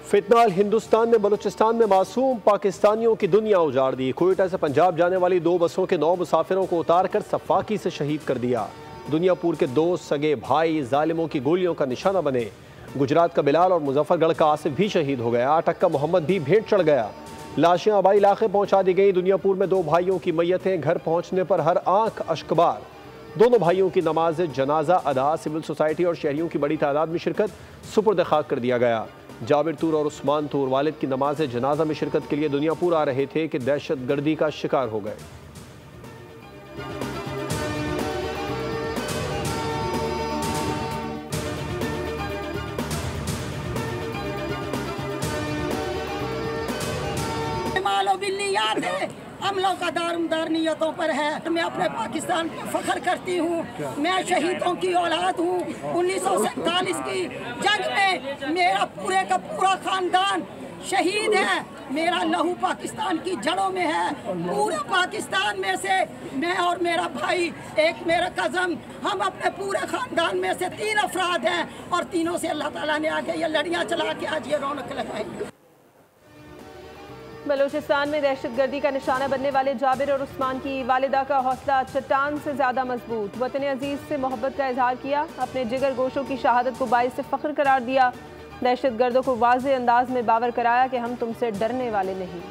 फितनाल हिंदुस्तान ने बलूचिस्तान में मासूम पाकिस्तानियों की दुनिया उजाड़ दी। क्वेटा से पंजाब जाने वाली 2 बसों के 9 मुसाफिरों को उतार कर सफाकी से शहीद कर दिया। दुनियापुर के 2 सगे भाई जालिमों की गोलियों का निशाना बने। गुजरात का बिलाल और मुजफ्फरगढ़ का आसिफ भी शहीद हो गया। अटक का मोहम्मद भी भेंट चढ़ गया। लाशें आबाई इलाके पहुंचा दी गई। दुनियापुर में 2 भाइयों की मैयतें घर पहुंचने पर हर आंख अश्कबार। दोनों भाइयों की नमाज जनाजा अदा, सिविल सोसाइटी और शहरियों की बड़ी तादाद में शिरकत, सुपुर्द खाक कर दिया गया। जाबिर तूर और उस्मान तूर वालिद की नमाज जनाजा में शिरकत के लिए दुनियापुर आ रहे थे कि दहशत गर्दी का शिकार हो गए। हमलों का दारुमदार नियतों पर है। मैं अपने पाकिस्तान पर फख्र करती हूँ। मैं शहीदों की औलाद हूँ। 1947 की जंग में मेरा पूरे का पूरा खानदान शहीद है। मेरा लहू पाकिस्तान की जड़ों में है। पूरे पाकिस्तान में से मैं और मेरा भाई, एक मेरा कज़न, हम अपने पूरे खानदान में से 3 अफराद हैं और तीनों से अल्लाह ताला ने आगे ये लड़ियाँ चला के आज ये रौनक लगाई। बलूचिस्तान में दहशतगर्दी का निशाना बनने वाले जाबिर और उस्मान की वालिदा का हौसला चट्टान से ज्यादा मजबूत। वतन अजीज से मोहब्बत का इजहार किया। अपने जिगर गोशों की शहादत को बाइस से फख्र करार दिया। दहशतगर्दों को वाज़े अंदाज में बावर कराया कि हम तुमसे डरने वाले नहीं।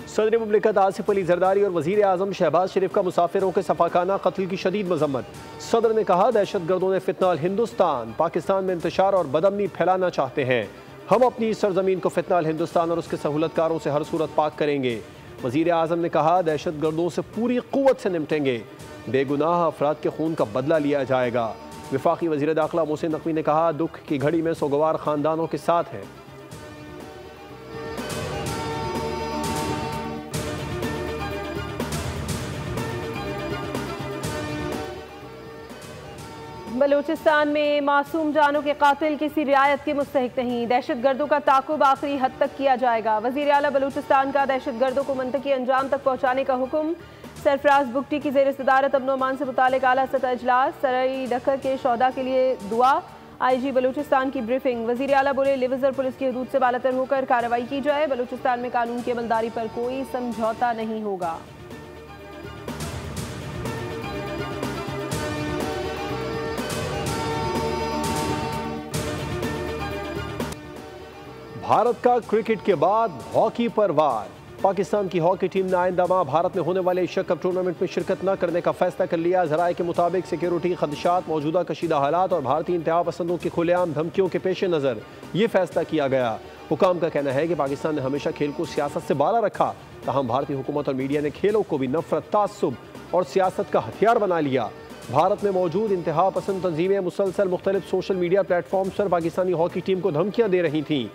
सदर मुमलिकत आसिफ अली जरदारी और वज़ीर आज़म शहबाज शरीफ का मुसाफिरों के सफाकाना कत्ल की शदीद मजम्मत। सदर ने कहा, दहशतगर्दों ने फितनाल हिंदुस्तान, पाकिस्तान में इंतशार और बदअमनी फैलाना चाहते हैं। हम अपनी सरजमीन को फितनाल हिंदुस्तान और उसके सहूलतकारों से हर सूरत पाक करेंगे। वज़ीर आज़म ने कहा, दहशतगर्दों से पूरी क़ुव्वत से निपटेंगे। बेगुनाह अफराद के खून का बदला लिया जाएगा। वफाकी वज़ीर दाखिला मोहसिन नकवी ने कहा, दुख की घड़ी में सोगवार ख़ानदानों के साथ हैं। बलूचिस्तान में मासूम जानों के कातिल किसी रियायत के मुस्तहिक नहीं। दहशतगर्दों का ताक़ुब आखिरी हद तक किया जाएगा। वज़ीर आला बलूचिस्तान का दहशतगर्दों को मंतकी अंजाम तक पहुँचाने का हुक्म। सरफराज बुगटी की ज़ेर सदारत अमन अमान से मुतालिक आला सतह इजलास। सराई डकर के शौदा के लिए दुआ। IG बलूचिस्तान की ब्रीफिंग। वज़ीर आला बोले, लिविज़ और पुलिस की हदूद से बालातर होकर कार्रवाई की जाए। बलूचिस्तान में कानून की अमलदारी पर कोई समझौता नहीं होगा। भारत का क्रिकेट के बाद हॉकी पर वार। पाकिस्तान की हॉकी टीम ने आइंदा माह भारत में होने वाले एशिया कप टूर्नामेंट में शिरकत न करने का फैसला कर लिया। ज़राए के मुताबिक सिक्योरिटी खदशात, मौजूदा कशीदा हालात और भारतीय इंतहा पसंदों की खुलेआम धमकियों के पेश नज़र ये फैसला किया गया। हुकाम का कहना है कि पाकिस्तान ने हमेशा खेल को सियासत से बाला रखा। तहम भारतीय हुकूमत और मीडिया ने खेलों को भी नफरत, तासुब और सियासत का हथियार बना लिया। भारत में मौजूद इंतहा पसंद तंजीमें मुसलसल मुख्तलिफ सोशल मीडिया प्लेटफॉर्म्स पर पाकिस्तानी हॉकी टीम को धमकियाँ दे रही थीं,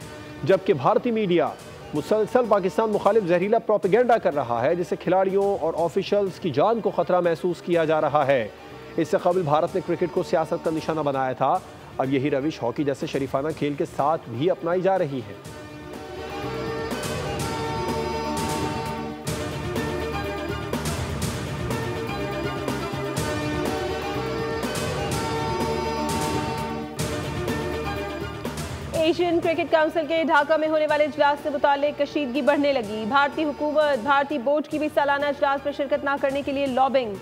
जबकि भारतीय मीडिया मुसलसल पाकिस्तान मुखालिफ जहरीला प्रोपेगेंडा कर रहा है, जिससे खिलाड़ियों और ऑफिशियल्स की जान को खतरा महसूस किया जा रहा है। इससे कबल भारत ने क्रिकेट को सियासत का निशाना बनाया था। अब यही रविश हॉकी जैसे शरीफाना खेल के साथ भी अपनाई जा रही है। एशियन क्रिकेट काउंसिल के ढाका में होने वाले इजलास से मुताल्लिक कशीदगी बढ़ने लगी। भारतीय हुकूमत भारतीय बोर्ड की भी सालाना इजलास में शिरकत न करने के लिए लॉबिंग।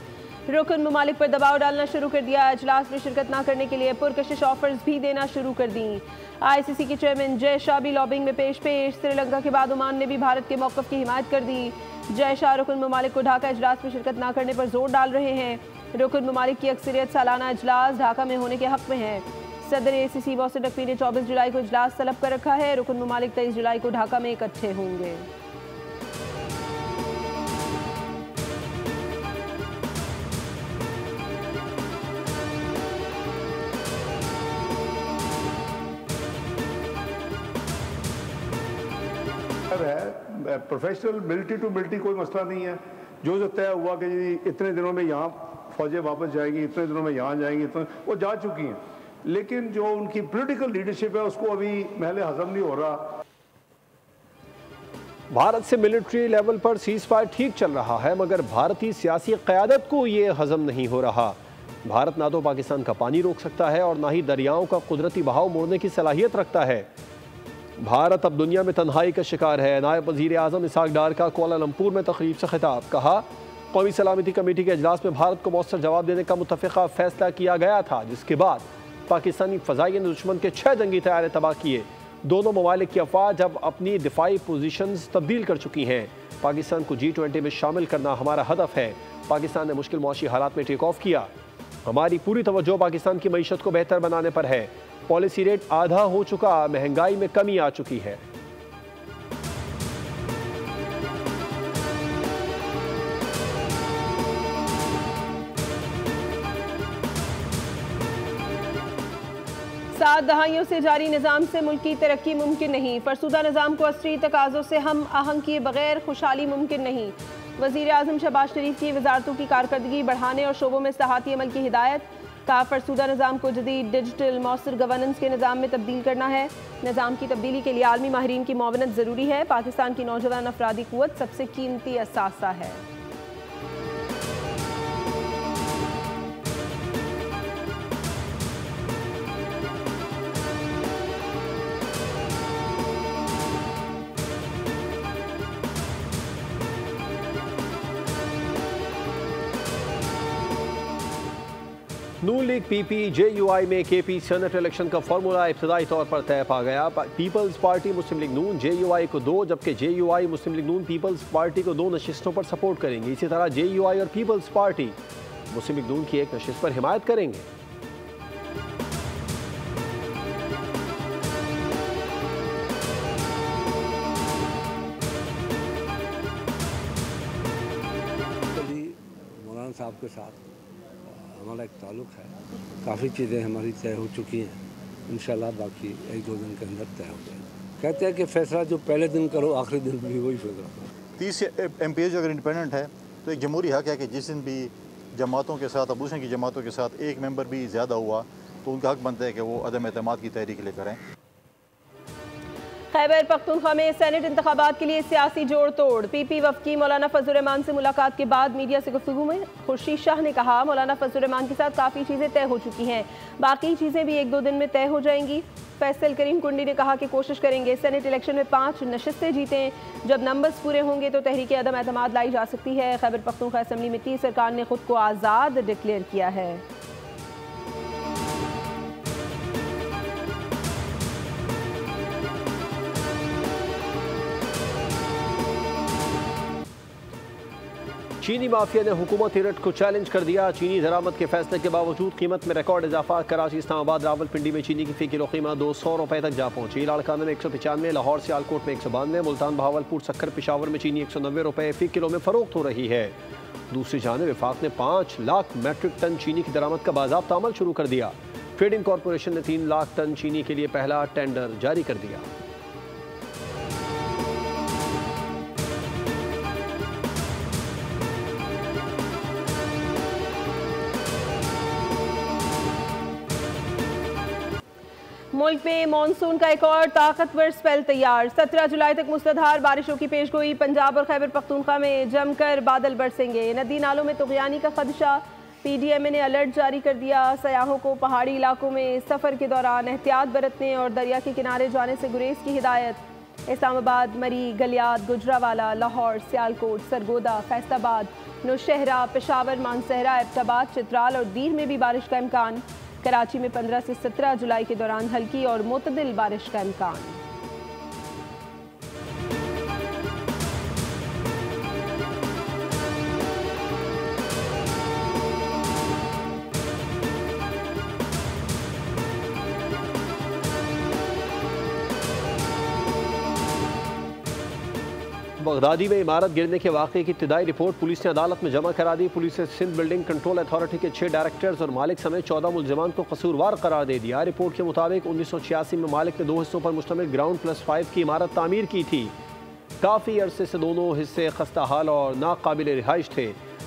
रुकन ममालिक पर दबाव डालना शुरू कर दिया। इजलास में शिरकत न करने के लिए पुरकशिश ऑफर्स भी देना शुरू कर दी। ICC के चेयरमैन जय शाह भी लॉबिंग में पेश। श्रीलंका के बाद ओमान ने भी भारत के मौक़िफ़ की हिमायत कर दी। जय शाह रुकन ममालिक को ढाका इजलास में शिरकत न करने पर जोर डाल रहे हैं। रुकन ममालिक की अक्सरियत सालाना इजलास ढाका में होने के हक़ में है। सदर ACC मोहसिन नकवी ने 24 जुलाई को इजलास तलब कर रखा है। रुकन ममालिक 23 जुलाई को ढाका में इकट्ठे होंगे। है प्रोफेशनल मिलिट्री टू मिलिट्री कोई मसला नहीं है। जो तय हुआ कि जी इतने दिनों में यहाँ फौजें वापस जाएंगी, इतने दिनों में यहाँ जाएंगी, इतने वो जा चुकी हैं, लेकिन जो उनकी पॉलिटिकल लीडरशिप है उसको अभी महल हजम नहीं हो रहा। भारत से मिलिट्री लेवल पर सीज़फायर ठीक चल रहा है, मगर भारतीय सियासी क़यादत को ये हजम नहीं हो रहा। भारत ना तो पाकिस्तान का पानी रोक सकता है और ना ही दरियाओं का कुदरती बहाव मोड़ने की सलाहियत रखता है। भारत अब दुनिया में तन्हाई का शिकार है। नायब वज़ीर आज़म इसहाक डार का कुआलालंपुर में तकरीब से खिताब। कहा, कौमी सलामती कमेटी के अजलास में भारत को मौसर जवाब देने का मुत्तफ़िक़ा फैसला किया गया था, जिसके बाद पाकिस्तानी फ़ज़ाई ने दुश्मन के 6 जंगी तैयारे तबाह किए। दोनों ममालिक की अफवाज अब अपनी दिफाई पोजीशंस तब्दील कर चुकी हैं। पाकिस्तान को G20 में शामिल करना हमारा हदफ है। पाकिस्तान ने मुश्किल मुआशी हालात में टेक ऑफ किया। हमारी पूरी तवज्जो पाकिस्तान की मईशत को बेहतर बनाने पर है। पॉलिसी रेट आधा हो चुका, महंगाई में कमी आ चुकी है। सात दहाइयों से जारी निज़ाम से मुल्क की तरक्की मुमकिन नहीं। फरसुदा निज़ाम को असरी तकाज़ों से हम आहंग किए बगैर खुशहाली मुमकिन नहीं। वज़ीर आज़म शहबाज शरीफ की वजारतों की कारकर्दगी बढ़ाने और शोबों में इस्लाहाती अमल की हिदायत। का फरसुदा निज़ाम को जदीद डिजिटल मौसर गवर्नेंस के निज़ाम में तब्दील करना है। निज़ाम की तब्दीली के लिए आलमी माहिरीन की मुआवनत ज़रूरी है। पाकिस्तान की नौजवान अफरादी क़ुव्वत सबसे कीमती असासा है। नून लीग PP JUI में KP सेनेट इलेक्शन का फॉर्मूला इब्तदाई तौर पर तय पा गया। पीपल्स पार्टी मुस्लिम लीग नून JUI को 2, जबकि JUI मुस्लिम लीग नून पीपल्स पार्टी को 2 नशिस्तों पर सपोर्ट करेंगे। इसी तरह JUI और पीपल्स पार्टी मुस्लिम लीग नून की 1 नशिस्त पर हिमायत करेंगे। मौलाना साहब के साथ हमारा एक ताल्लुक़ है। काफ़ी चीज़ें हमारी तय हो चुकी हैं। इंशाल्लाह बाकी 1-2 दिन के अंदर तय हो जाएगी। कहते हैं कि फ़ैसला जो पहले दिन करो आखिरी दिन भी वही फैसला करो। 30 MPs अगर इंडिपेंडेंट है तो एक जमहूरी हक़ है कि जिस दिन भी जमातों के साथ अपोजिशन की जमातों के साथ एक मेंबर भी ज़्यादा हुआ तो उनका हक़ बनता है कि वो अदम एतमाद की तहरीक लेकर आएँ। खैबर पख्तूनख्वा में सेनेट इंतखाबात के लिए सियासी जोड़ तोड़। PP वफ़द की मौलाना फजल रहमान से मुलाकात के बाद मीडिया से गुफ्तगू में खुर्शीद शाह ने कहा, मौलाना फजल रहमान के साथ काफ़ी चीज़ें तय हो चुकी हैं, बाकी चीज़ें भी 1-2 दिन में तय हो जाएंगी। फैसल करीम कुंडी ने कहा कि कोशिश करेंगे सेनेट इलेक्शन में 5 नशिस्तें जीतें। जब नंबर्स पूरे होंगे तो तहरीक अदम एतमाद लाई जा सकती है। खैबर पख्तूनख्वा असम्बली में 30 सरकार ने खुद को आज़ाद डिक्लेयर किया है। चीनी माफिया ने हुकूमती रेट को चैलेंज कर दिया। चीनी दरामद के फैसले के बावजूद कीमत में रिकॉर्ड इजाफा। कराची, इस्लामाबाद, रावलपिंडी में चीनी की फी किलो कीमत 200 रुपये तक जा पहुंची। लाड़काना में 195, लाहौर सियालकोट में 192, मुल्तान, बहावलपुर, सक्कर, पेशावर में चीनी 190 रुपये फी किलो में फरोख्त हो रही है। दूसरी जानिब वफाक ने 5 लाख मैट्रिक टन चीनी की दरामद का बाज़ाब्ता अमल शुरू कर दिया। ट्रेडिंग कॉरपोरेशन ने 3 लाख टन चीनी के लिए पहला टेंडर जारी कर दिया। मुल्क में मानसून का एक और ताकतवर स्पेल तैयार। 17 जुलाई तक मूसलाधार बारिशों की पेशगोई। पंजाब और खैबर पख्तूनख्वा में जमकर बादल बरसेंगे। नदी नालों में तुग़यानी का खदशा। PDMA ने अलर्ट जारी कर दिया। सयाहों को पहाड़ी इलाकों में सफ़र के दौरान एहतियात बरतने और दरिया के किनारे जाने से गुरेज की हिदायत। इस्लामाबाद, मरी, गलियात, गुजरावाला, लाहौर, सियालकोट, सरगोदा, फैसलाबाद, नौशहरा, पेशावर, मानसहरा, एबटाबाद, चित्राल और दीर में भी बारिश का इम्कान। कराची में 15 से 17 जुलाई के दौरान हल्की और मुतदिल बारिश का इम्कान। बगदादी में इमारत गिरने के वाक़े की इब्तिदाई रिपोर्ट पुलिस ने अदालत में जमा करा दी। पुलिस ने सिंध बिल्डिंग कंट्रोल अथॉरिटी के 6 डायरेक्टर्स और मालिक समेत 14 मुल्ज़िमान को कसूरवार करार दे दिया। रिपोर्ट के मुताबिक 1986 में मालिक ने 2 हिस्सों पर मुश्तमिल ग्राउंड+5 की इमारत तामीर की थी। काफ़ी अरसे से दोनों हिस्से खस्ता हाल और नाकाबिल रिहाइश थे।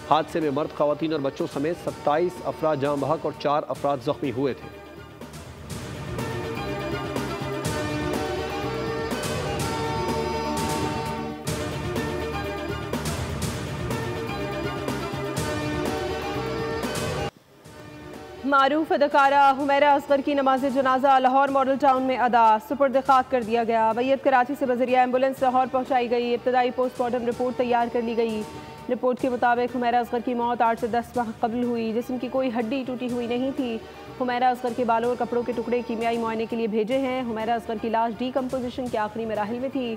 हादसे में मर्द, ख़वातीन और बच्चों समेत 27 अफराद जाँ बहक और 4 अफराद ज़ख्मी हुए थे। मारूफ अदाकारा हुमैरा असगर की नमाज जनाजा लाहौर मॉडल टाउन में अदा सुपुर्द खाक कर दिया गया। मैयत कराची से बजरिया एम्बुलेंस लाहौर पहुंचाई गई। इब्तदाई पोस्टमार्टम रिपोर्ट तैयार कर ली गई। रिपोर्ट के मुताबिक हुमैरा असगर की मौत 8 से 10 माह कबल हुई। जिस्म की कोई हड्डी टूटी हुई नहीं थी। हुमैरा असगर के बालों और कपड़ों के टुकड़े कीमियाई मुआयने के लिए भेजे हैं। हुमैरा असगर की लाश डीकम्पोजिशन के आखिरी मराहिल में थी।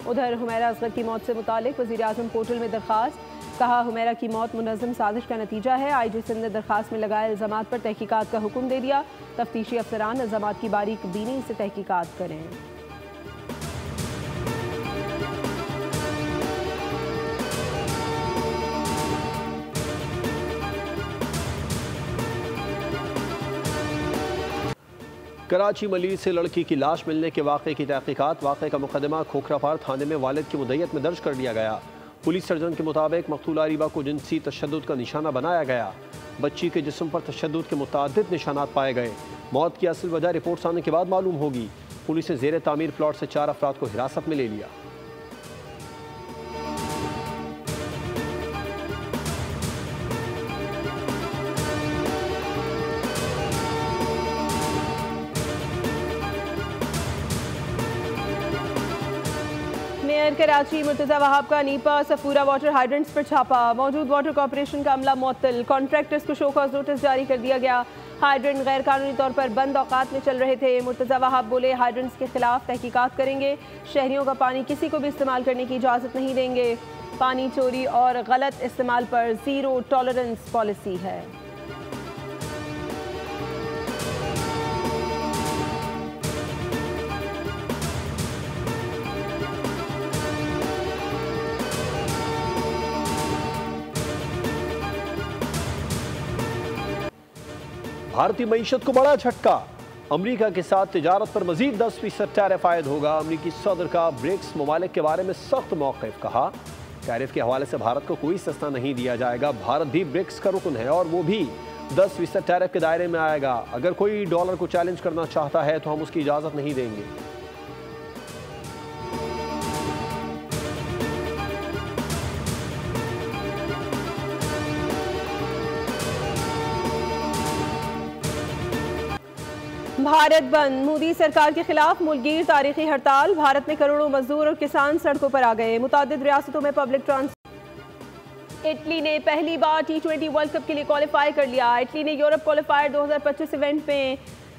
उधर हुमैरा असगर की मौत से मुतालिक वज़ीर-ए-आज़म पोर्टल में दरखास्त। कहा हुमैरा की मौत मुनज़्ज़म साजिश का नतीजा है। IG सिंध ने दरखास्त में लगाए इल्ज़ामात पर तहकीकात का हुक्म दे दिया। तफ्तीशी अफसरान इल्ज़ामात की बारीक बीनी से तहकीकात करें। कराची मलीर से लड़की की लाश मिलने के वाक़े की तहकीकात। वाक़े का मुकदमा खोखरापार थाने में वालिद की मुद्दत में दर्ज कर लिया गया। पुलिस सर्जन के मुताबिक मकतूला रीबा को जिनसी तशद्दुद का निशाना बनाया गया। बच्ची के जिस्म पर तशद्दुद के मुतअद्दिद निशानात पाए गए। मौत की असल वजह रिपोर्ट्स आने के बाद मालूम होगी। पुलिस ने ज़ेर तामीर प्लॉट से 4 अफराद को हिरासत में ले लिया। मेयर कराची मुर्तज़ा वहाब का नीपा सफूरा वाटर हाइड्रेंट्स पर छापा। मौजूद वाटर कॉर्पोरेशन का अमला मुअत्तल। कॉन्ट्रैक्टर्स को शो कॉज नोटिस जारी कर दिया गया। हाइड्रेंट गैर कानूनी तौर पर बंद औकात में चल रहे थे। मुर्तज़ा वहाब बोले हाइड्रेंट्स के खिलाफ तहकीकात करेंगे। शहरियों का पानी किसी को भी इस्तेमाल करने की इजाज़त नहीं देंगे। पानी चोरी और गलत इस्तेमाल पर ज़ीरो टॉलरेंस पॉलिसी है। भारतीय मईशत को बड़ा झटका। अमरीका के साथ तिजारत पर मजीद 10% टैरिफ आयद होगा। अमरीकी सदर का ब्रिक्स ममालिक के बारे में सख्त मौक़िफ़। कहा टैरिफ के हवाले से भारत को कोई सस्ता नहीं दिया जाएगा। भारत भी ब्रिक्स का रुकन है और वो भी 10% टैरिफ के दायरे में आएगा। अगर कोई डॉलर को चैलेंज करना चाहता है तो हम उसकी इजाज़त नहीं देंगे। भारत बंद। मोदी सरकार के खिलाफ मुल्कगीर तारीखी हड़ताल। भारत में करोड़ों मजदूर और किसान सड़कों पर आ गए। मुतादिद रियासतों में पब्लिक ट्रांसपोर्ट। इटली ने पहली बार T20 वर्ल्ड कप के लिए क्वालिफाई कर लिया। इटली ने यूरोप क्वालिफायर 2025 इवेंट में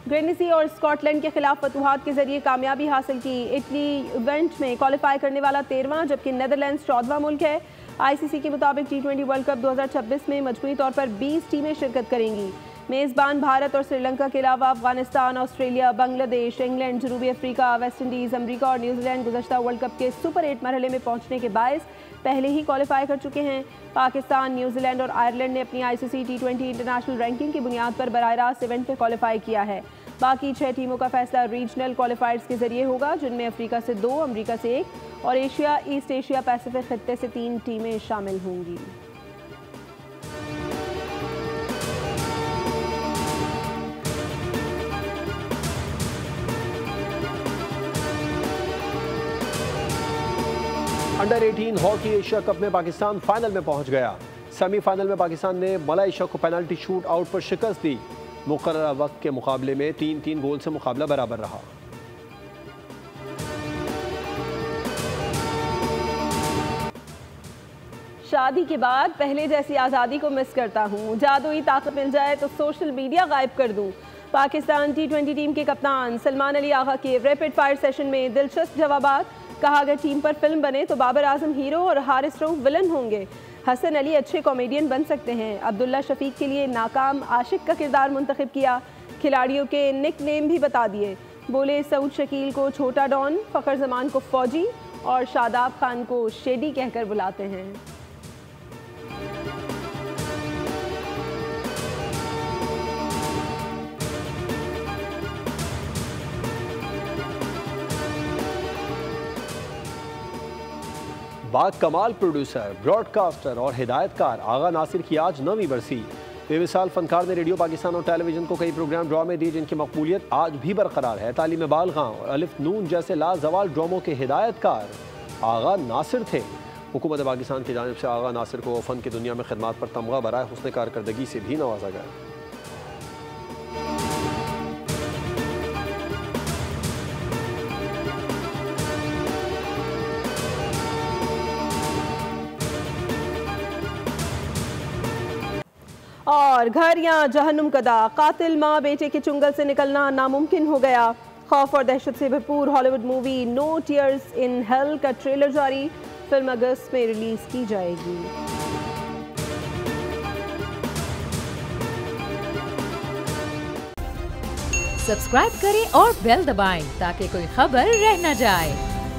ग्रेनेसी और स्कॉटलैंड के खिलाफ फतूहात के जरिए कामयाबी हासिल की। इटली इवेंट में क्वालिफाई करने वाला 13वां जबकि नेदरलैंड्स 14वां मुल्क है। ICC के मुताबिक T20 वर्ल्ड कप 2026 में मजमूई तौर पर 20 टीमें शिरकत करेंगी। मेज़बान भारत और श्रीलंका के अलावा अफगानिस्तान, ऑस्ट्रेलिया, बांग्लादेश, इंग्लैंड, जनूबी अफ्रीका, वेस्ट इंडीज़, अमरीका और न्यूजीलैंड गुज़श्ता वर्ल्ड कप के सुपर 8 मरहले में पहुंचने के बायस पहले ही क्वालिफाई कर चुके हैं। पाकिस्तान, न्यूजीलैंड और आयरलैंड ने अपनी ICC T20 इंटरनेशनल रैंकिंग की बुनियाद पर बराह रास्त इवेंट में क्वालिफाई किया है। बाकी 6 टीमों का फैसला रीजनल क्वालिफायर्स के जरिए होगा, जिनमें अफ्रीका से 2, अमरीका से 1 और एशिया, ईस्ट एशिया पैसिफिक खित्ते से 3 टीमें शामिल होंगी। अंडर 18 हॉकी एशिया कप में पाकिस्तान फाइनल में पहुंच गया। सेमीफाइनल में पाकिस्तान ने मलेशिया को पेनल्टी शूट आउट पर शिकस्त दी। मुकर्रर वक्त के मुकाबले में 3-3 गोल से मुकाबला बराबर रहा। शादी के बाद पहले जैसी आज़ादी को मिस करता हूँ। जादुई ताकत मिल जाए तो सोशल मीडिया गायब कर दूँ। पाकिस्तान T20 टीम के कप्तान सलमान अली आगा के रैपिड फायर सेशन में दिलचस्प जवाबात। कहा अगर टीम पर फिल्म बने तो बाबर आजम हीरो और हारिस रऊफ विलन होंगे। हसन अली अच्छे कॉमेडियन बन सकते हैं। अब्दुल्ला शफीक के लिए नाकाम आशिक का किरदार मुंतखब किया। खिलाड़ियों के निक नेम भी बता दिए। बोले सऊद शकील को छोटा डॉन, फ़खर जमान को फौजी और शादाब खान को शेडी कहकर बुलाते हैं। बाग कमाल प्रोड्यूसर, ब्रॉडकास्टर और हिदायतकार आगा नासिर की आज 9वीं बरसी। बेमिसाल फनकार ने रेडियो पाकिस्तान और टेलीविज़न को कई प्रोग्राम ड्रामे दिए जिनकी मकबूलियत आज भी बरकरार है। तालीम बालगां और अलिफ नून जैसे लाजवाल ड्रामों के हिदायतकार आगा नासिर थे। हुकूमत पाकिस्तान की जानिब से आगा नासिर को फ़न की दुनिया में खिदमत पर तमगा बराए हुस्न कारकर्दगी से भी नवाजा गया। और घर या जहन्नुम कदा, कातिल माँ बेटे के चुंगल से निकलना नामुमकिन हो गया। खौफ और दहशत से भरपूर Hollywood movie No Tears in Hell का ट्रेलर जारी। फिल्म अगस्त में रिलीज की जाएगी। सब्सक्राइब करें और बेल दबाएं ताकि कोई खबर रह न जाए।